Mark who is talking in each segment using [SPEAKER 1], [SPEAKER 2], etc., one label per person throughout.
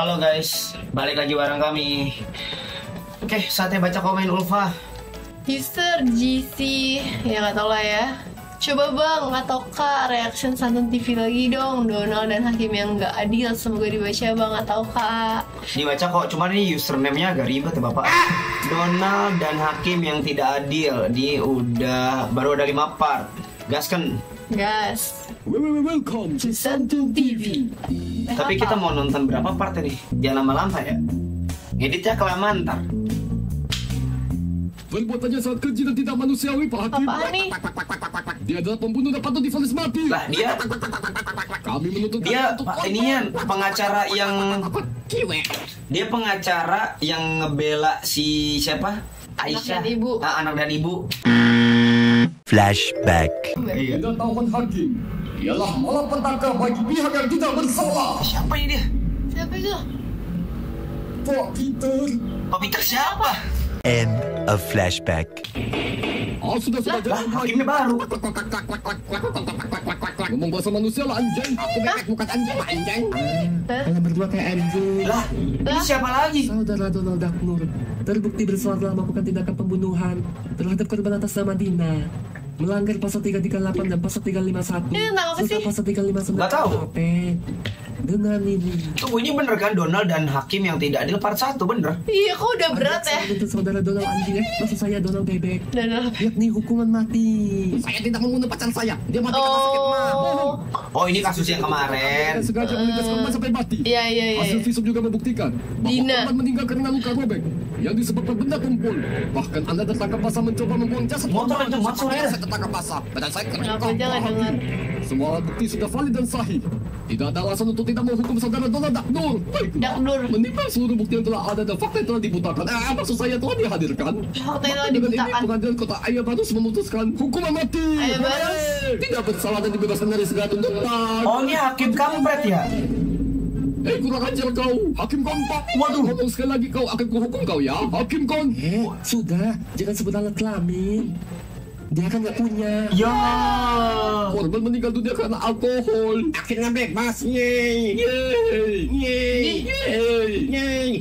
[SPEAKER 1] Halo guys, balik lagi bareng kami. Oke, saatnya baca komen Ulfa.
[SPEAKER 2] User GC, ya nggak tau lah ya. Coba bang, atau kak reaction Santun TV lagi dong. Donald dan Hakim yang nggak adil, semoga dibaca bang atau kak.
[SPEAKER 1] Dibaca kok, cuman ini username-nya agak ribet ya bapak. Donald dan Hakim yang tidak adil. Baru ada 5 part. Gaskan.
[SPEAKER 2] Gas.
[SPEAKER 3] Welcome to Santun TV.
[SPEAKER 1] Tapi kita mau nonton berapa part ini? Jangan lama-lama ya. Editnya kelamaan ntar.
[SPEAKER 3] Perbuatannya sangat keji dan tidak manusiawi, Pak Hakim.
[SPEAKER 2] Apaan nih?
[SPEAKER 3] Dia adalah pembunuh dan patut divonis mati.
[SPEAKER 1] Lah
[SPEAKER 3] Kami menuntut
[SPEAKER 1] dia
[SPEAKER 3] untuk
[SPEAKER 1] inian pengacara yang ngebela si siapa? Aisyah.
[SPEAKER 2] dan ibu.
[SPEAKER 1] Anak dan ibu.
[SPEAKER 4] Flashback.
[SPEAKER 1] Iya.
[SPEAKER 3] Pengetahuan Hakim ialah malapetaka bagi pihak yang tidak bersalah.
[SPEAKER 1] Siapa ini dia?
[SPEAKER 2] Siapa itu?
[SPEAKER 3] Pak Peter.
[SPEAKER 1] Pak Peter siapa?
[SPEAKER 4] End of flashback.
[SPEAKER 3] Sudah
[SPEAKER 1] Lah, Hakimnya baru.
[SPEAKER 3] Ngomong bahasa manusia lah anjing. Aku bebek bukan anjing, Pak anjing. Kalian berdua kayak anjing.
[SPEAKER 1] Lah, ini siapa lagi?
[SPEAKER 3] Saudara Donald Duck Nur terbukti bersalah dalam melakukan tindakan pembunuhan terhadap korban atas nama Dina, melanggar pasal 338 dan pasal 351
[SPEAKER 2] Ini tentang apa sih?
[SPEAKER 3] serta pasal 359
[SPEAKER 1] Nggak tahu.
[SPEAKER 3] KUHP. Dengan ini
[SPEAKER 1] Tunggu, ini bener kan Donald dan Hakim yang tidak adil part 1, bener?
[SPEAKER 2] Iya, kok udah berat ya?
[SPEAKER 3] untuk saudara Donald anjing maksud saya Donald bebek,
[SPEAKER 2] Donald.
[SPEAKER 3] yakni hukuman mati. Saya tidak membunuh pacar saya, dia mati karena sakit mah.
[SPEAKER 1] Oh, ini kasus yang kemarin.
[SPEAKER 3] Sengaja melindas korban sampai mati.
[SPEAKER 2] Iya.
[SPEAKER 3] Hasil visum juga membuktikan bahwa
[SPEAKER 2] Dina.
[SPEAKER 3] korban meninggal karena luka robek yang disebabkan benda tumpul. Bahkan Anda tertangkap basah mencoba membuang jasad
[SPEAKER 1] Motor
[SPEAKER 3] korban.
[SPEAKER 1] kenceng banget suaranya.
[SPEAKER 3] Saya tertangkap basah, badan saya kering.
[SPEAKER 2] Kenapa jangan dengar?
[SPEAKER 3] Semua alat bukti sudah valid dan sahih. Tidak ada alasan untuk tidak menghukum saudara Donald Duck Nur.
[SPEAKER 2] Duck Nur.
[SPEAKER 3] Menimbang seluruh bukti yang telah ada dan fakta yang telah dibutakan. Maksud saya telah dihadirkan.
[SPEAKER 2] Fakta yang telah
[SPEAKER 3] Dengan ini
[SPEAKER 2] dibutakan.
[SPEAKER 3] pengadilan kota Ayabarus memutuskan hukuman mati.
[SPEAKER 2] Ayabarus.
[SPEAKER 3] Tidak bersalah dan dibebaskan dari segala tuntutan.
[SPEAKER 1] Oh, ini Hakim kampret ya?
[SPEAKER 3] Kurang ajar kau, Hakim Kompak.
[SPEAKER 1] Waduh.
[SPEAKER 3] Ngomong sekali lagi kau akan kuhukum kau ya, Hakim Kon. Sudah, jangan sebut alat kelamin. Dia kan nggak punya.
[SPEAKER 1] Ya.
[SPEAKER 3] Korban meninggal dunia karena alkohol. Akhirnya bebas, yeay.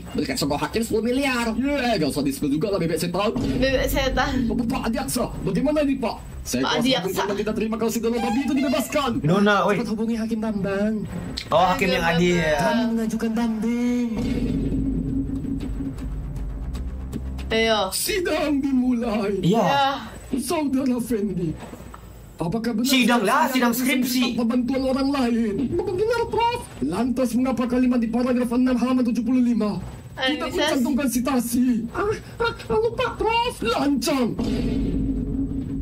[SPEAKER 3] Berikan sogok Hakim 10 miliar. Gak usah disebut juga lah bebek setan.
[SPEAKER 2] Bebek setan.
[SPEAKER 3] Pak Adiaksa, bagaimana ini Pak? Saya
[SPEAKER 2] Pak
[SPEAKER 3] kuasa
[SPEAKER 2] Adiaksa.
[SPEAKER 3] hukum karena tidak terima kalau si Donald babi itu dibebaskan.
[SPEAKER 1] Donald, woi.
[SPEAKER 3] Cepat hubungi Hakim Bambang.
[SPEAKER 1] Oh, Hakim yang adil.
[SPEAKER 3] Kami mengajukan banding.
[SPEAKER 2] Ayo.
[SPEAKER 3] Sidang dimulai.
[SPEAKER 1] Iya.
[SPEAKER 2] Ya.
[SPEAKER 3] Saudara Fendi, apakah benar
[SPEAKER 1] Sidang lah,
[SPEAKER 3] saya
[SPEAKER 1] sidang
[SPEAKER 3] bisa
[SPEAKER 1] skripsi.
[SPEAKER 3] minta bantuan orang lain? Benar, Prof. Lantas mengapa kalimat di paragraf 6 halaman 75 tidak
[SPEAKER 2] Bisa.
[SPEAKER 3] mencantumkan citasi? Lupa, Prof. Lancang.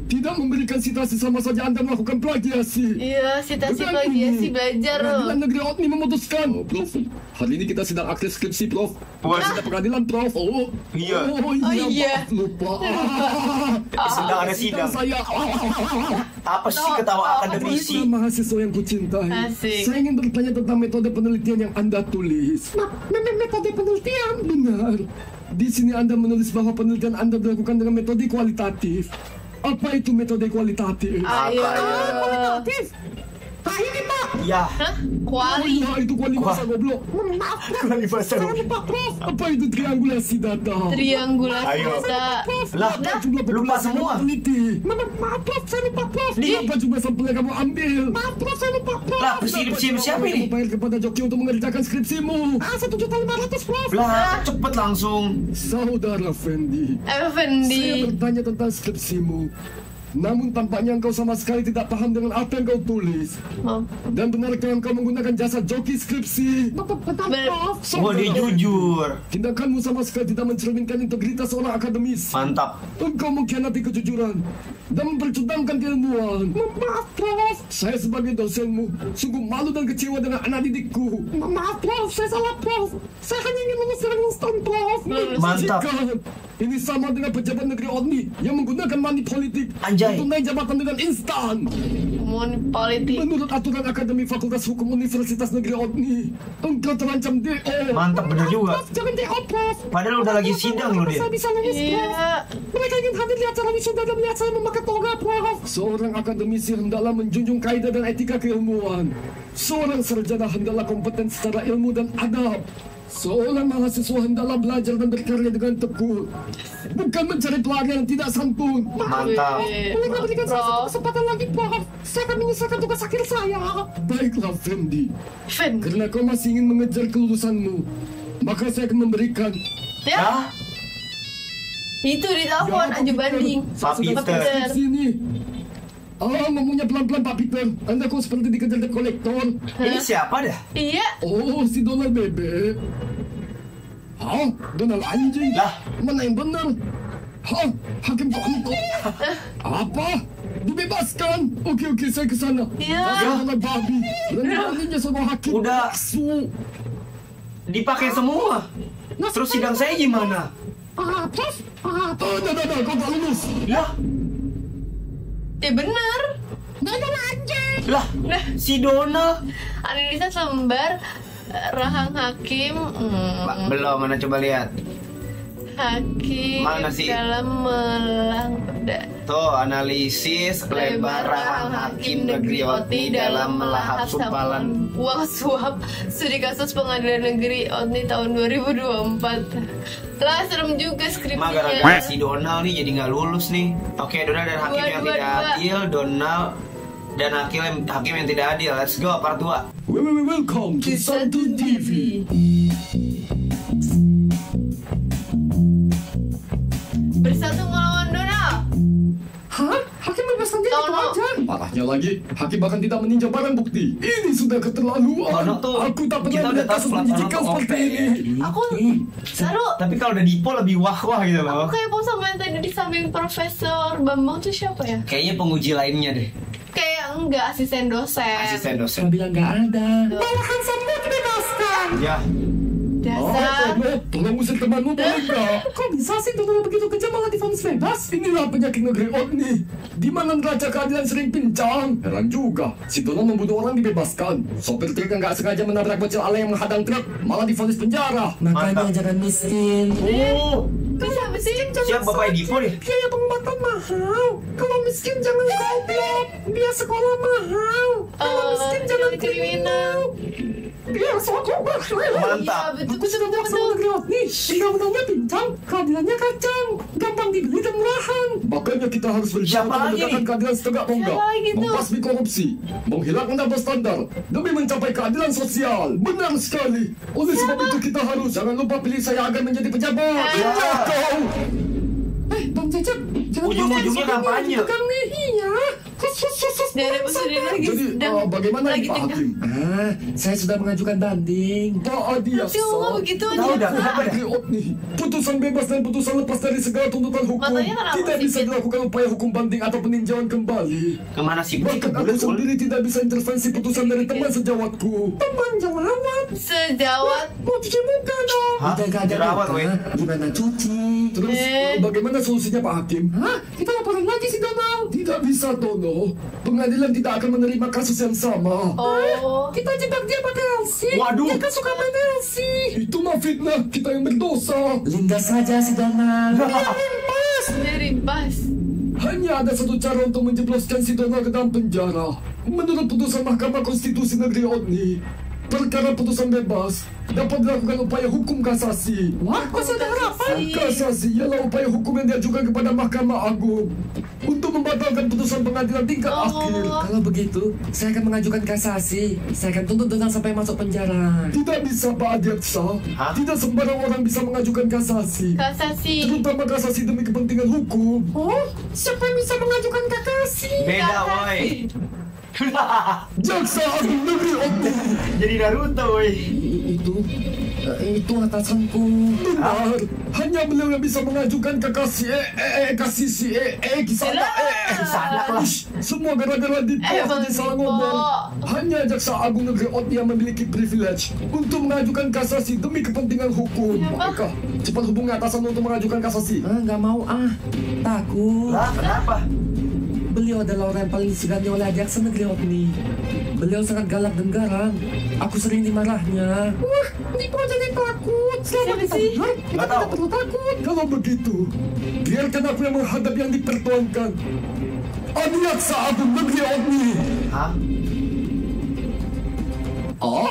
[SPEAKER 3] Tidak memberikan citasi sama saja Anda melakukan plagiasi.
[SPEAKER 2] Iya, citasi plagiasi belajar loh.
[SPEAKER 3] Pengadilan Negeri Otni memutuskan. Prof, hari ini kita sedang akses skripsi, Prof.
[SPEAKER 1] Wah.
[SPEAKER 3] Sidang pengadilan, Prof.
[SPEAKER 1] Iya.
[SPEAKER 2] iya.
[SPEAKER 3] Maaf, lupa.
[SPEAKER 1] Sedang ada sidang.
[SPEAKER 3] Saya.
[SPEAKER 1] Apa sih ketawa akademisi?
[SPEAKER 3] Saya mahasiswa yang kucintai.
[SPEAKER 2] Asik.
[SPEAKER 3] Saya ingin bertanya tentang metode penelitian yang Anda tulis. Metode penelitian? Benar. Di sini Anda menulis bahwa penelitian Anda dilakukan dengan metode kualitatif. Apa itu metode kualitatif?
[SPEAKER 2] Ayo.
[SPEAKER 3] Kualitatif? Ini Pak.
[SPEAKER 1] Ya.
[SPEAKER 2] Hah? Kuali.
[SPEAKER 3] Wah, itu kuali bahasa goblok. Maaf,
[SPEAKER 1] Kuali bahasa
[SPEAKER 3] Saya lupa, Prof. Apa itu triangulasi data?
[SPEAKER 2] Triangulasi
[SPEAKER 1] Ayo.
[SPEAKER 2] data.
[SPEAKER 1] Lah,
[SPEAKER 3] Jumlah
[SPEAKER 1] lupa
[SPEAKER 3] populasi
[SPEAKER 1] semua.
[SPEAKER 3] yang teliti. Maaf, Prof. Saya lupa, Prof.
[SPEAKER 1] Di-
[SPEAKER 3] Berapa jumlah sampel yang kamu ambil? Maaf, Prof. Saya lupa, Prof.
[SPEAKER 1] Lah, skripsi siapa ini?
[SPEAKER 3] Kamu bayar kepada Joki untuk mengerjakan skripsimu. 1.500.000, Prof.
[SPEAKER 1] Lah, cepet langsung.
[SPEAKER 3] Saudara Fendi, saya
[SPEAKER 2] Effendi.
[SPEAKER 3] bertanya tentang skripsimu. Namun tampaknya engkau sama sekali tidak paham dengan apa yang kau tulis. Dan benarkah engkau menggunakan jasa joki skripsi?
[SPEAKER 2] Benar.
[SPEAKER 1] Wah, dia jujur.
[SPEAKER 3] Tindakanmu sama sekali tidak mencerminkan integritas seorang akademis.
[SPEAKER 1] Mantap.
[SPEAKER 3] Engkau mengkhianati kejujuran dan mempercutangkan keilmuan. Maaf, Prof. Saya sebagai dosenmu sungguh malu dan kecewa dengan anak didikku. Maaf, Prof. Saya salah, Prof. Saya hanya ingin menyelesaikan instan, Prof.
[SPEAKER 1] Mantap.
[SPEAKER 3] Jika ini sama dengan pejabat negeri Otni yang menggunakan money politik
[SPEAKER 1] Anjay.
[SPEAKER 3] untuk naik jabatan dengan instan.
[SPEAKER 2] Money politik.
[SPEAKER 3] Menurut aturan Akademi Fakultas Hukum Universitas Negeri Otni, engkau terancam DO.
[SPEAKER 1] Mantap, bener juga.
[SPEAKER 3] Prof, jangan DO, Prof.
[SPEAKER 1] Padahal udah lagi sidang loh dia.
[SPEAKER 3] Saya bisa lulus, Prof.
[SPEAKER 2] Iya.
[SPEAKER 3] Mereka ingin hadir di acara wisuda dan melihat saya memakai toga, Prof. Seorang akademisi hendaklah menjunjung kaidah dan etika keilmuan. Seorang sarjana hendaklah kompeten secara ilmu dan adab. Seorang mahasiswa hendaklah belajar dan berkarya dengan tekun, bukan mencari pelarian yang tidak santun.
[SPEAKER 1] Mantap.
[SPEAKER 3] Bolehkah berikan saya kesempatan lagi, Prof? Saya akan menyelesaikan tugas akhir saya. Baiklah, Fendi.
[SPEAKER 2] Fen.
[SPEAKER 3] Karena kau masih ingin mengejar kelulusanmu, maka saya akan memberikan.
[SPEAKER 2] Ya,
[SPEAKER 1] Hah?
[SPEAKER 2] itu ditelepon
[SPEAKER 3] Ya,
[SPEAKER 2] aju
[SPEAKER 3] Pak
[SPEAKER 2] banding.
[SPEAKER 1] Pak Peter.
[SPEAKER 3] Di sini. Ngomongnya pelan-pelan, Pak Peter. Anda kok seperti dikejar debt kolektor.
[SPEAKER 1] Ini siapa dah?
[SPEAKER 2] Iya.
[SPEAKER 3] Oh, si Donald bebek. Hah? Donald anjing?
[SPEAKER 1] Lah.
[SPEAKER 3] Mana yang benar? Hah? Hakim kontol? Apa? Dibebaskan? Oke, saya ke sana.
[SPEAKER 2] Iya.
[SPEAKER 3] Donald babi. Berani-beraninya sama hakim.
[SPEAKER 1] Udah.
[SPEAKER 3] Su.
[SPEAKER 1] Dipakai semua. Terus sidang saya gimana?
[SPEAKER 3] Prof? Kau tak lulus.
[SPEAKER 1] Lah,
[SPEAKER 2] Ya bener.
[SPEAKER 3] Donald anjing.
[SPEAKER 1] lah, si Donald.
[SPEAKER 2] Analisa lembar rahang hakim.
[SPEAKER 1] Belum, mana coba lihat.
[SPEAKER 2] Hakim
[SPEAKER 1] Mana sih?
[SPEAKER 2] dalam
[SPEAKER 1] Tuh, analisis lebar rahang hakim negeri OTI dalam melahap sumpalan.
[SPEAKER 2] uang suap studi kasus pengadilan negeri OTI tahun 2024. Lah serem juga
[SPEAKER 1] Mah gara-gara
[SPEAKER 2] skripsinya.
[SPEAKER 1] si Donald nih jadi nggak lulus nih. Oke, Donald dan hakim yang tidak adil. Donald dan hakim yang tidak adil. Let's go, part 2.
[SPEAKER 3] Welcome to Santun TV.
[SPEAKER 2] Bersatu melawan Donald.
[SPEAKER 3] Hah? Hakim bebaskan dia itu
[SPEAKER 2] Tono.
[SPEAKER 3] aja? Parahnya lagi, hakim bahkan tidak meninjau barang bukti. Ini sudah keterlaluan.
[SPEAKER 1] Tono tuh,
[SPEAKER 3] Aku tak
[SPEAKER 1] kita
[SPEAKER 3] pernah
[SPEAKER 1] udah
[SPEAKER 3] melihat
[SPEAKER 1] tahu
[SPEAKER 3] kasus
[SPEAKER 1] pelan-pelan
[SPEAKER 3] menjijikan
[SPEAKER 1] tuh
[SPEAKER 3] seperti
[SPEAKER 1] OP.
[SPEAKER 3] ini.
[SPEAKER 2] Aku Saru.
[SPEAKER 1] Tapi kalau udah dipo lebih wah-wah gitu
[SPEAKER 2] Aku
[SPEAKER 1] loh.
[SPEAKER 2] kepo sama yang tadi di samping Profesor Bambang tuh siapa ya?
[SPEAKER 1] Kayaknya penguji lainnya deh.
[SPEAKER 2] Kayak enggak asisten dosen.
[SPEAKER 1] Asisten dosen.
[SPEAKER 3] Saya bilang nggak ada. Bawakan semua dibebaskan.
[SPEAKER 1] Ya,
[SPEAKER 2] Dasar.
[SPEAKER 3] Tolong usir temanmu boleh nggak? Kok bisa sih Donald begitu kejam malah divonis bebas? Inilah penyakit negeri OTI, di mana neraca keadilan sering pincang. Heran juga, si Donald membunuh orang dibebaskan. Sopir truk yang nggak sengaja menabrak bocil ale yang menghadang truk malah divonis penjara.
[SPEAKER 1] Mantap.
[SPEAKER 3] jangan miskin.
[SPEAKER 1] Oh,
[SPEAKER 2] Siapa sih?
[SPEAKER 1] siap Bapak Edipo deh.
[SPEAKER 3] Biaya pengobatan mahal. Kalau miskin jangan goblok. Biaya sekolah mahal.
[SPEAKER 2] Jangan kriminal.
[SPEAKER 3] Biaya sekolah mahal.
[SPEAKER 1] Mantap.
[SPEAKER 2] Iya, betul,
[SPEAKER 3] Aku sudah
[SPEAKER 2] betul,
[SPEAKER 3] betul,
[SPEAKER 2] betul.
[SPEAKER 3] betul. Nih, undang-undangnya pincang, keadilannya kacang, gampang dibeli dan murahan. Makanya kita harus berjuang
[SPEAKER 1] Siapa
[SPEAKER 3] untuk
[SPEAKER 1] lagi
[SPEAKER 3] menegakkan
[SPEAKER 1] nih?
[SPEAKER 3] keadilan setegak bangga,
[SPEAKER 2] Siapa lagi tuh?
[SPEAKER 3] membasmi korupsi, menghilangkan double standar, demi mencapai keadilan sosial. Benar sekali. Oleh sebab itu kita harus jangan lupa pilih saya agar menjadi pejabat. Iya kau. Bang Cecep, jangan
[SPEAKER 1] Ujung-ujungnya kampanye.
[SPEAKER 3] Kami iya.
[SPEAKER 2] Dari presiden lagi
[SPEAKER 3] Jadi
[SPEAKER 2] sedang
[SPEAKER 3] bagaimana
[SPEAKER 2] lagi
[SPEAKER 3] ini Pak
[SPEAKER 2] tengah.
[SPEAKER 3] Hakim? Saya sudah mengajukan banding. Pak Adiaksa.
[SPEAKER 2] Tapi ngomong begitu aja.
[SPEAKER 1] Tahu dah, kenapa dah?
[SPEAKER 3] Negeri OTI, putusan bebas dan putusan lepas dari segala tuntutan hukum
[SPEAKER 2] Matanya kenapa
[SPEAKER 3] tidak
[SPEAKER 2] sih,
[SPEAKER 3] bisa
[SPEAKER 2] Fit?
[SPEAKER 3] dilakukan upaya hukum banding atau peninjauan kembali.
[SPEAKER 1] Kemana sih?
[SPEAKER 3] Bahkan aku sendiri tidak bisa intervensi putusan dari teman sejawatku. Teman jerawat.
[SPEAKER 2] Sejawat.
[SPEAKER 3] Mau cuci muka dong.
[SPEAKER 1] Hah? Jerawat, weh.
[SPEAKER 3] Gimana cuci? Terus bagaimana solusinya Pak Hakim? Hah? Kita laporan lagi si Donald. Tidak bisa Tono. Pengadilan tidak akan menerima kasus yang sama.
[SPEAKER 2] Oh.
[SPEAKER 3] Kita jebak dia pakai LC.
[SPEAKER 1] Waduh.
[SPEAKER 3] Dia kan suka main LC. Itu mah fitnah. Kita yang berdosa. Lindas saja si Donald. Limpas.
[SPEAKER 2] Dari pas.
[SPEAKER 3] Hanya ada satu cara untuk menjebloskan si Donald ke dalam penjara. Menurut putusan Mahkamah Konstitusi Negeri OTI, perkara putusan bebas dapat dilakukan upaya hukum kasasi. Wah,
[SPEAKER 2] masih ada harapan?
[SPEAKER 3] Kasasi ialah upaya hukum yang diajukan kepada Mahkamah Agung untuk membatalkan putusan pengadilan tingkat akhir.
[SPEAKER 5] Kalau begitu, saya akan mengajukan kasasi. Saya akan tuntut Donald sampai masuk penjara.
[SPEAKER 3] Tidak bisa Pak Adiaksa.
[SPEAKER 1] Hah?
[SPEAKER 3] Tidak sembarang orang bisa mengajukan kasasi.
[SPEAKER 2] Kasasi.
[SPEAKER 3] Terutama kasasi demi kepentingan hukum. Oh, siapa yang bisa mengajukan kasasi?
[SPEAKER 1] Beda, woi.
[SPEAKER 3] Jaksa Agung Negeri OTI.
[SPEAKER 1] Jadi Naruto, woi.
[SPEAKER 5] Itu atasanku.
[SPEAKER 3] Benar, hanya beliau yang bisa mengajukan kasasi kasisi kisah
[SPEAKER 1] Salah lah.
[SPEAKER 3] semua gara-gara di
[SPEAKER 2] Bang
[SPEAKER 3] dia salah
[SPEAKER 2] Dipo.
[SPEAKER 3] ngomong. Hanya Jaksa Agung Negeri OTI yang memiliki privilege untuk mengajukan kasasi demi kepentingan hukum. Maka cepat hubungi atasan untuk mengajukan kasasi.
[SPEAKER 5] Nggak mau takut.
[SPEAKER 1] Lah, kenapa?
[SPEAKER 5] Beliau adalah orang yang paling disegani oleh Adiaksa Negeri OTI. Beliau sangat galak dan garang. Aku sering dimarahnya.
[SPEAKER 3] Wah, Dipo jadi takut. Selama
[SPEAKER 2] Siapa
[SPEAKER 3] kita
[SPEAKER 2] sih?
[SPEAKER 3] benar, kita
[SPEAKER 1] Nggak tahu.
[SPEAKER 3] tidak perlu takut. Kalau begitu, biarkan aku yang menghadap yang dipertuankan. Adiaksa Agung Negeri OTI.
[SPEAKER 1] Hah?
[SPEAKER 3] Oh,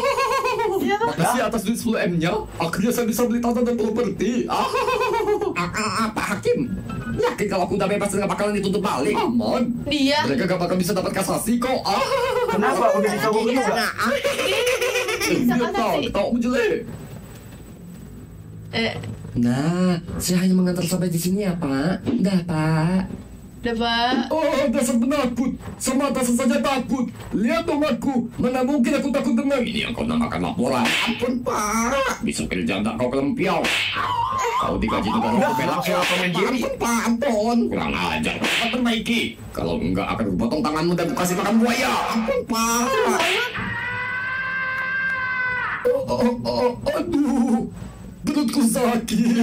[SPEAKER 2] Siapa?
[SPEAKER 3] Makasih atas duit 10M-nya. Akhirnya saya bisa beli tanah dan properti. Pak Hakim, yakin kalau aku udah bebas dengan bakalan dituntut balik? Aman.
[SPEAKER 2] Dia.
[SPEAKER 3] Mereka gak bakal bisa dapat kasasi kok.
[SPEAKER 1] Kenapa? Udah dicabut juga?
[SPEAKER 2] Bisa
[SPEAKER 3] Dia tahu,
[SPEAKER 2] kasasi.
[SPEAKER 3] tahu jelek.
[SPEAKER 5] Nah, saya hanya mengantar sampai di sini ya, Pak. Udah, Pak.
[SPEAKER 2] Udah, Pak.
[SPEAKER 3] Oh, dasar penakut. Sama atasan saja takut. Lihat dong aku. Mana mungkin aku takut dengan ini yang kau namakan laporan. Ampun, Pak. Bisa kerja tak kau kelempiau. Kau digaji negara
[SPEAKER 1] Udah,
[SPEAKER 3] aku
[SPEAKER 1] langsung komen diri.
[SPEAKER 3] Ampun, Pak. Ampun. Kurang ajar. Cepat perbaiki. Kalau enggak akan kupotong tanganmu dan ku kasih makan buaya. Ampun, Pak. Aduh. Perutku sakit.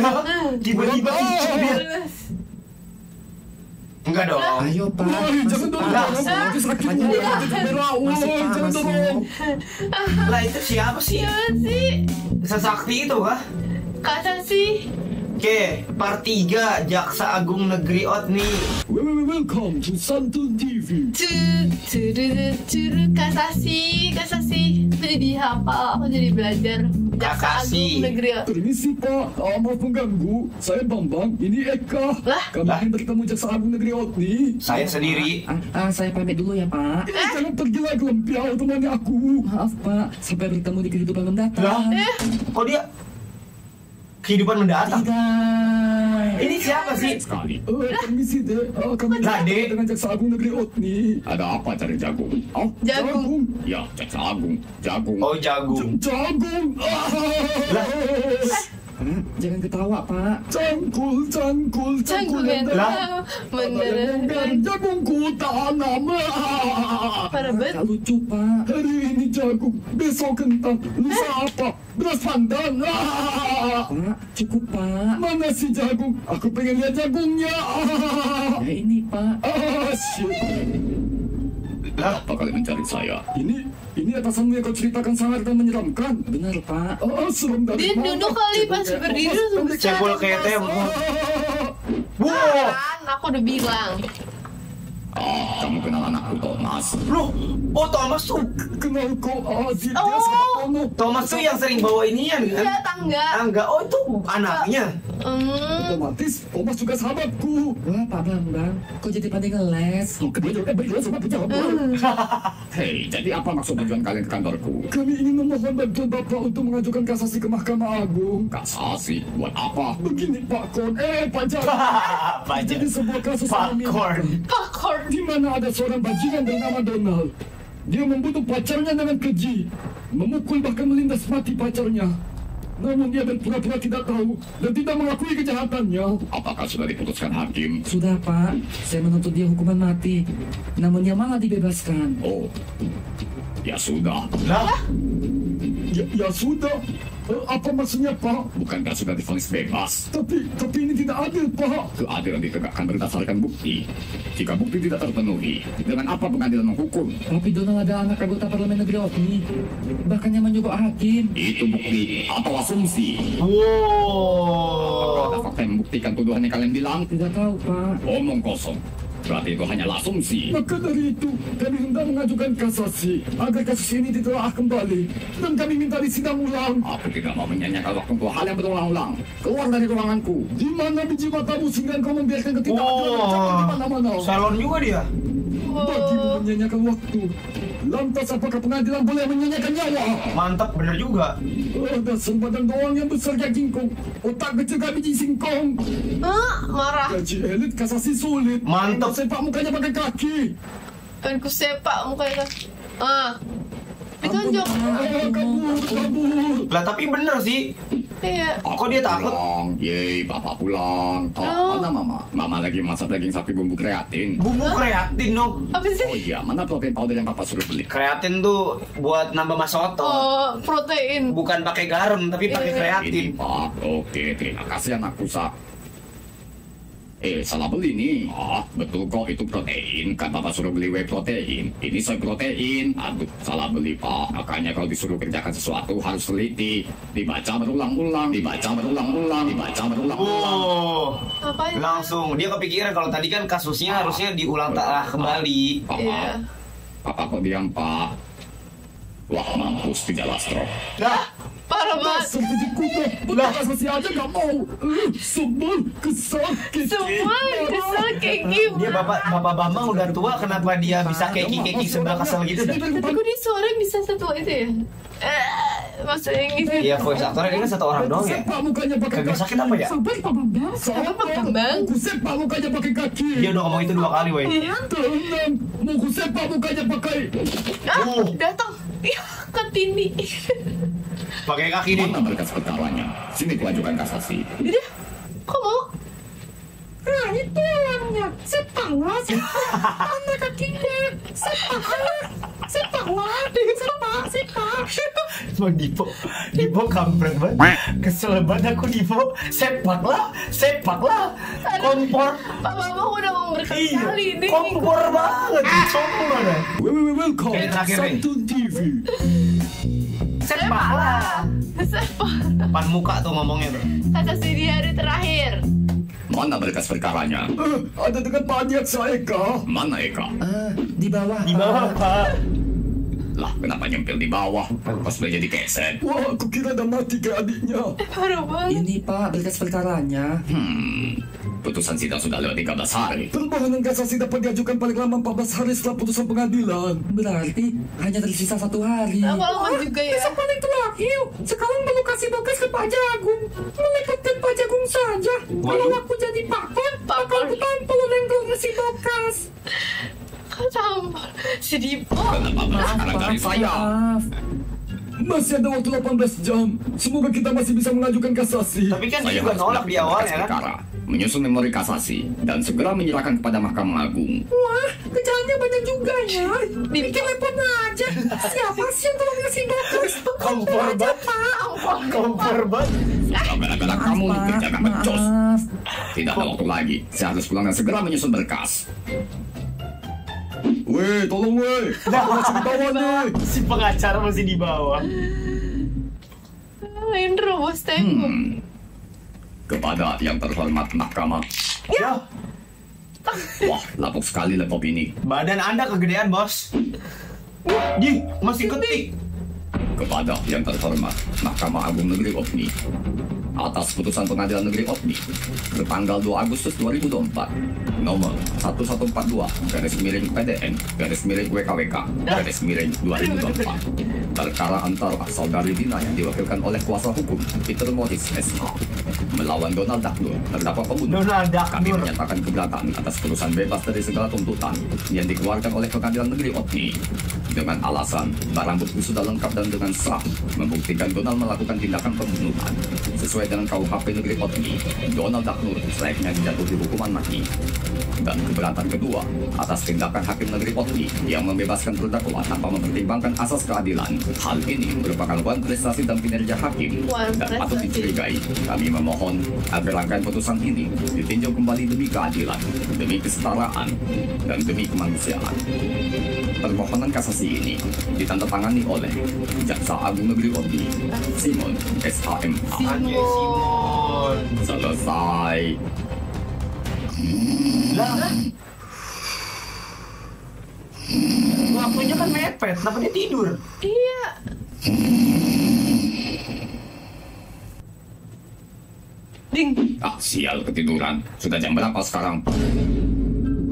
[SPEAKER 1] Tiba-tiba dia. Enggak dong.
[SPEAKER 5] Ayo, Pak.
[SPEAKER 3] Woi, jangan dorong. Nanti sakit mulut. Woi, jangan dorong.
[SPEAKER 1] Lah itu siapa sih?
[SPEAKER 2] Siapa sih?
[SPEAKER 1] Sesakti itu kah?
[SPEAKER 2] Kasasi.
[SPEAKER 1] Oke, part 3 Jaksa Agung Negeri Otni.
[SPEAKER 3] Welcome to Santun TV.
[SPEAKER 2] Kasasi. Aku jadi hafal, aku jadi belajar. Jaksa
[SPEAKER 1] Kasasi.
[SPEAKER 2] Agung Negeri.
[SPEAKER 3] Permisi Pak, maaf mengganggu. Saya Bambang, ini Eka.
[SPEAKER 2] Lah?
[SPEAKER 3] Kami ingin bertemu Jaksa Agung Negeri Otni.
[SPEAKER 1] Saya sendiri.
[SPEAKER 5] Saya pamit dulu ya, Pak.
[SPEAKER 3] Jangan pergi lagi lempiau temani aku.
[SPEAKER 5] Maaf, Pak. Sampai bertemu di kehidupan mendatang.
[SPEAKER 1] Kok dia kehidupan mendatang?
[SPEAKER 5] Tidak.
[SPEAKER 1] Ini siapa sih?
[SPEAKER 3] Sekali. Permisi deh, kami
[SPEAKER 1] Lah, Dek.
[SPEAKER 3] dengan Jaksa Agung Negeri Otni. Ada apa cari jagung? Oh,
[SPEAKER 2] Jagung.
[SPEAKER 3] Ya, Jaksa Agung, jagung.
[SPEAKER 1] Oh, jagung.
[SPEAKER 3] Jagung.
[SPEAKER 5] Jangan ketawa, Pak.
[SPEAKER 3] Cangkul.
[SPEAKER 2] Canggung
[SPEAKER 3] yang
[SPEAKER 1] Lah.
[SPEAKER 2] bener.
[SPEAKER 3] jagungku tanam.
[SPEAKER 2] Parah banget.
[SPEAKER 5] Tak lucu, Pak.
[SPEAKER 3] Hari ini jagung, besok kentang, lusa apa? Beras pandan.
[SPEAKER 5] Pak, cukup, Pak.
[SPEAKER 3] Mana si jagung? Aku pengen lihat jagungnya.
[SPEAKER 5] Ya ini, Pak.
[SPEAKER 3] Shit.
[SPEAKER 1] Lah,
[SPEAKER 3] Apa kalian mencari saya? Ini atasanmu yang kau ceritakan sangat dan menyeramkan.
[SPEAKER 5] Benar, Pak.
[SPEAKER 3] Serem dari
[SPEAKER 2] Dia duduk kali pas berdiri langsung besar.
[SPEAKER 1] cebol kayak tembok. Wow.
[SPEAKER 2] Kan, aku udah bilang.
[SPEAKER 3] Kamu kenal anakku Thomas?
[SPEAKER 1] Loh, oh Thomas tuh.
[SPEAKER 3] Kenal kok? Dia
[SPEAKER 2] Oh.
[SPEAKER 3] sama kamu.
[SPEAKER 1] Thomas tuh yang sering bawa inian kan?
[SPEAKER 2] Iya, tangga.
[SPEAKER 1] Enggak, oh itu anaknya.
[SPEAKER 3] Otomatis Thomas juga sahabatku.
[SPEAKER 5] Wah, Pak Bambang. Kok jadi pada ngeles?
[SPEAKER 3] Kedua juga sama penjawab. Hei, jadi apa maksud tujuan kalian ke kantorku? Kami ingin memohon bantuan Bapak untuk mengajukan kasasi ke Mahkamah Agung. Kasasi? Buat apa? Begini Pak Kon, Pak Jan. Jadi sebuah kasus
[SPEAKER 1] Popcorn.
[SPEAKER 2] Popcorn.
[SPEAKER 3] di mana ada seorang bajingan bernama Donald. Dia membunuh pacarnya dengan keji, memukul bahkan melindas mati pacarnya. Namun dia berpura-pura tidak tahu dan tidak mengakui kejahatannya. Apakah sudah diputuskan hakim?
[SPEAKER 5] Sudah, Pak. Saya menuntut dia hukuman mati. Namun dia malah dibebaskan.
[SPEAKER 3] Oh, ya sudah.
[SPEAKER 1] Lah,
[SPEAKER 3] Ya sudah. Apa maksudnya Pak? Bukankah sudah divonis bebas? Tapi ini tidak adil Pak. Keadilan ditegakkan berdasarkan bukti. Jika bukti tidak terpenuhi, dengan apa pengadilan menghukum?
[SPEAKER 5] Tapi Donald ada anak anggota parlemen negeri Otni. Bahkan yang menyuruh hakim.
[SPEAKER 3] Itu bukti atau asumsi?
[SPEAKER 1] wow.
[SPEAKER 3] Ada fakta yang membuktikan tuduhan yang kalian bilang?
[SPEAKER 5] Tidak tahu, Pak.
[SPEAKER 3] Omong kosong. Berarti itu hanya asumsi. Maka dari itu, kami hendak mengajukan kasasi agar kasus ini ditelaah kembali dan kami minta disidang ulang. Aku tidak mau menyanyikan waktu untuk hal yang berulang-ulang. Keluar dari ruanganku. Di mana biji matamu sehingga kau membiarkan ketidakadilan terjadi di mana-mana?
[SPEAKER 1] Salon juga dia.
[SPEAKER 3] Bagimu menyanyikan waktu. Lantas apakah pengadilan boleh menyanyikan nyawa?
[SPEAKER 1] Mantap, bener juga.
[SPEAKER 3] Dasar badan doang yang besar kayak jingkong. Otak kecil kayak biji singkong.
[SPEAKER 2] Marah.
[SPEAKER 3] Gaji elit kasasi sulit.
[SPEAKER 1] Mantap.
[SPEAKER 3] Sepak mukanya pakai kaki.
[SPEAKER 2] Dan ku sepak mukanya. Ditonjok.
[SPEAKER 3] Kabur.
[SPEAKER 1] Lah tapi bener sih.
[SPEAKER 2] Iya.
[SPEAKER 1] Kok dia takut?
[SPEAKER 3] Pulang, yeay, papa pulang. Mana mama? Mama lagi masak daging sapi bumbu kreatin.
[SPEAKER 1] Bumbu kreatin dong.
[SPEAKER 2] Apa sih?
[SPEAKER 3] Oh iya, mana protein powder yang papa suruh beli?
[SPEAKER 1] Kreatin tuh buat nambah mas otot.
[SPEAKER 2] Oh, protein.
[SPEAKER 1] Bukan pakai garam tapi pakai
[SPEAKER 2] Iya.
[SPEAKER 1] kreatin.
[SPEAKER 3] Ini pak, oke, terima kasih anakku sak. Salah beli nih. Betul kok itu protein. Kan papa suruh beli whey protein. Ini soy protein. Aduh, salah beli pak. Makanya kalau disuruh kerjakan sesuatu harus teliti. Dibaca berulang-ulang. Dibaca berulang-ulang. Dibaca berulang-ulang.
[SPEAKER 1] Oh,
[SPEAKER 2] Apanya?
[SPEAKER 1] langsung dia kepikiran kalau tadi kan kasusnya harusnya diulang kembali.
[SPEAKER 3] Papa,
[SPEAKER 2] Iya.
[SPEAKER 3] papa kok diam pak? Wah mampus tidak stroke.
[SPEAKER 1] Lah,
[SPEAKER 2] Selamat.
[SPEAKER 3] Seperti kuda, berkasasi aja gak mau. Sebel, kesal,
[SPEAKER 2] Semua kesel kayak gimana?
[SPEAKER 1] Dia bapak Bambang udah tua, kenapa dia bisa keki sebelah kesel gitu dah?
[SPEAKER 2] Tapi kok dia suara bisa setua itu ya? Maksudnya gitu.
[SPEAKER 1] Iya, voice actor ini kan satu orang doang ya.
[SPEAKER 3] Sepak mukanya pakai
[SPEAKER 1] Kagak sakit apa ya?
[SPEAKER 3] Sabar Pak Bambang.
[SPEAKER 2] Apa Pak Bambang?
[SPEAKER 3] Aku sepak mukanya pakai kaki.
[SPEAKER 1] Dia udah ngomong itu 2 kali, woi.
[SPEAKER 3] Tenang, mau ku sepak mukanya pakai.
[SPEAKER 2] Datang. Ya, Ketini.
[SPEAKER 1] Pakai kaki nih.
[SPEAKER 3] Mana berkas perkaranya? Sini ku ajukan kasasi.
[SPEAKER 2] Udah, kok mau?
[SPEAKER 3] Nah, itu orangnya. Sepaklah, mana kakinya? Sepaklah, sepak.
[SPEAKER 1] Mau Dipo kampret banget. Kesel banget aku Dipo. Sepaklah. Kompor.
[SPEAKER 2] Pak Bambang udah ngomong berkali-kali ini.
[SPEAKER 1] Kompor banget. Sombong banget.
[SPEAKER 3] Welcome.
[SPEAKER 1] Ini terakhir nih.
[SPEAKER 3] Santun TV.
[SPEAKER 1] Sepaklah.
[SPEAKER 2] Sepak.
[SPEAKER 1] Depan muka tuh ngomongnya tuh.
[SPEAKER 2] Kata si di hari terakhir.
[SPEAKER 3] Mana berkas perkaranya? Ada dengan Pak Adiaksa Eka. Mana Eka?
[SPEAKER 5] Di bawah.
[SPEAKER 1] Di bawah, Pak.
[SPEAKER 3] Lah, kenapa nyempil di bawah? Pas belajar di keset. Wah, aku kira udah mati kayak adiknya.
[SPEAKER 2] Parah banget.
[SPEAKER 5] Ini Pak, berkas perkaranya.
[SPEAKER 3] Putusan sidang sudah lewat 13 hari. Permohonan kasasi dapat diajukan paling lama 14 hari setelah putusan pengadilan.
[SPEAKER 5] Berarti hanya tersisa 1 hari.
[SPEAKER 2] Lama-lama juga ya.
[SPEAKER 3] paling terakhir. Sekarang perlu kasih berkas ke Pak Jagung. Melekatkan Pak Jagung saja. Kalau aku jadi pakar, bakal kutampil lengkong ngisi berkas.
[SPEAKER 2] Kau tampol. Si Dipo.
[SPEAKER 3] Kenapa sekarang dari saya?
[SPEAKER 5] Maaf.
[SPEAKER 3] Masih ada waktu 18 jam. Semoga kita masih bisa mengajukan kasasi.
[SPEAKER 1] Tapi kan dia juga nolak di awal ya kan?
[SPEAKER 3] Menyusun memori kasasi dan segera menyerahkan kepada Mahkamah Agung. Wah, kerjaannya banyak juga ya. Bikin repot aja. Siapa sih yang tolong ngasih berkas?
[SPEAKER 1] Kompor banget. Kompor banget.
[SPEAKER 3] Sudah gara-gara kamu dikerjakan becos.
[SPEAKER 5] Maaf.
[SPEAKER 3] Tidak ada waktu lagi. Saya harus pulang dan segera menyusun berkas. Weh, tolong weh. Masih di bawah nih.
[SPEAKER 1] Si pengacara masih di bawah.
[SPEAKER 2] Lain robos tembok.
[SPEAKER 3] Kepada yang terhormat Mahkamah.
[SPEAKER 1] Ya,
[SPEAKER 3] Wah, lapuk sekali laptop ini.
[SPEAKER 1] badan Anda kegedean, Bos. Masih ketik.
[SPEAKER 3] Kepada yang terhormat Mahkamah Agung Negeri Opni, atas putusan Pengadilan Negeri Opni bertanggal 2 Agustus 2024 nomor 1142/WKWK/WKWK/2024 perkara antara saudari Dina yang diwakilkan oleh kuasa hukum Peter Morris SH melawan Donald Daknur terdakwa pembunuh.
[SPEAKER 1] Donald Daknur.
[SPEAKER 3] Kami menyatakan keberatan atas putusan bebas dari segala tuntutan yang dikeluarkan oleh Pengadilan Negeri Opni dengan alasan barang bukti sudah lengkap dan dengan sah membuktikan Donald melakukan tindakan pembunuhan sesuai dengan KUHP Negeri Opni. Donald Daknur selayaknya dijatuhi hukuman mati. Dan keberatan kedua atas tindakan Hakim Negeri Opni yang membebaskan terdakwa tanpa mempertimbangkan asas keadilan. Hal ini merupakan wan prestasi dan kinerja hakim dan patut dicurigai. Kami memohon agar rangkaian putusan ini ditinjau kembali demi keadilan, demi kesetaraan, dan demi kemanusiaan. Permohonan kasasi ini ditandatangani oleh Jaksa Agung Negeri Opni Simon SHMH.
[SPEAKER 1] Anjir, Simon.
[SPEAKER 3] Selesai.
[SPEAKER 1] Lah. Waktunya kan mepet, kenapa dia tidur?
[SPEAKER 2] Iya. Ding.
[SPEAKER 3] Ah, sial ketiduran. Sudah jam berapa sekarang?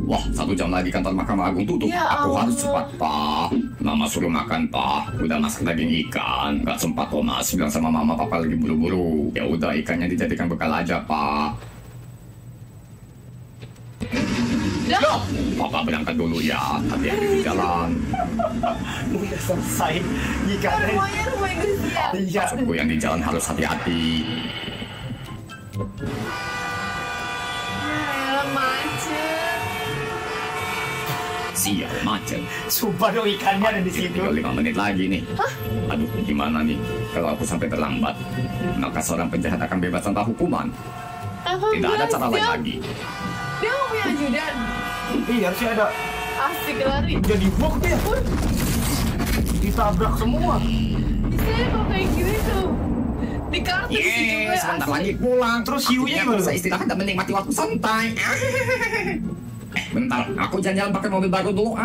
[SPEAKER 3] Wah, 1 jam lagi kantor Mahkamah Agung tutup.
[SPEAKER 2] Ya
[SPEAKER 3] Aku
[SPEAKER 2] Allah.
[SPEAKER 3] harus cepat, Pak. Mama suruh makan, Pak. Udah masak daging ikan. Gak sempat, Thomas. Bilang sama Mama, Papa lagi buru-buru. Ya udah, ikannya dijadikan bekal aja, Pak.
[SPEAKER 2] Loh.
[SPEAKER 3] Papa berangkat dulu ya. Hati-hati di jalan.
[SPEAKER 1] Udah selesai. Ikannya.
[SPEAKER 2] Rumahnya rumah Inggris ya.
[SPEAKER 1] Iya.
[SPEAKER 3] Maksudku yang di jalan harus hati-hati.
[SPEAKER 2] Ya, macet.
[SPEAKER 3] Sial, macet.
[SPEAKER 1] Sumpah dong ikannya ada di situ.
[SPEAKER 3] Tinggal 5 menit lagi nih. Aduh, gimana nih? Kalau aku sampai terlambat, maka seorang penjahat akan bebas tanpa hukuman. Tidak ada cara lain lagi.
[SPEAKER 2] Dia mau punya ajudan.
[SPEAKER 1] Iya, harusnya ada.
[SPEAKER 2] Asik lari.
[SPEAKER 1] Jadi bok dia. Ditabrak semua.
[SPEAKER 2] Bisa ya kalau kayak gini tuh. Di kartu di situ gue
[SPEAKER 3] Sebentar
[SPEAKER 2] asik.
[SPEAKER 3] lagi pulang.
[SPEAKER 1] Terus hiunya
[SPEAKER 3] Akhirnya
[SPEAKER 1] gimana?
[SPEAKER 3] bisa istirahat dan menikmati waktu santai. Bentar, aku jalan-jalan pakai mobil baru dulu.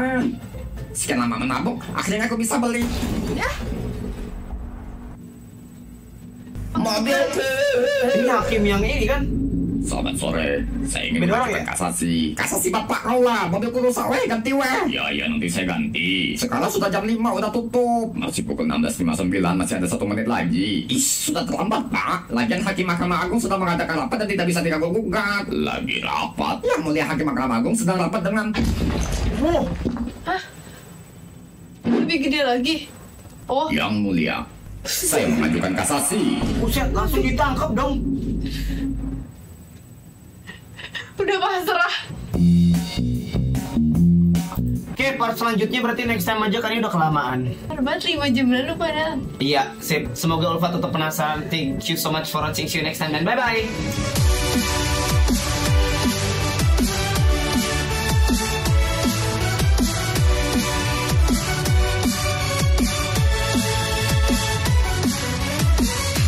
[SPEAKER 3] Sekian lama menabung, akhirnya aku bisa beli.
[SPEAKER 2] Ya.
[SPEAKER 3] mobilku.
[SPEAKER 1] Ini hakim yang ini kan?
[SPEAKER 3] Selamat sore, saya ingin
[SPEAKER 1] Beda orang
[SPEAKER 3] mengajukan
[SPEAKER 1] ya?
[SPEAKER 3] kasasi. Kasasi bapak kau lah, mobilku rusak weh, ganti weh. Ya, nanti saya ganti. Sekarang sudah jam 5, udah tutup. Masih pukul 16.59, masih ada 1 menit lagi. Ih, sudah terlambat pak. Lagian Hakim Mahkamah Agung sudah mengadakan rapat dan tidak bisa diganggu gugat. Lagi rapat? Yang mulia Hakim Mahkamah Agung sedang rapat dengan...
[SPEAKER 1] Oh,
[SPEAKER 2] Lebih gede lagi. Oh,
[SPEAKER 3] Yang mulia, saya mengajukan kasasi.
[SPEAKER 1] buset, langsung ditangkap dong.
[SPEAKER 2] udah pasrah.
[SPEAKER 1] Oke, part selanjutnya berarti next time aja karena udah kelamaan.
[SPEAKER 2] Terbat 5 jam lalu padahal.
[SPEAKER 1] Iya, sip. Semoga Ulfa tetap penasaran. Thank you so much for watching. See you next time dan bye-bye.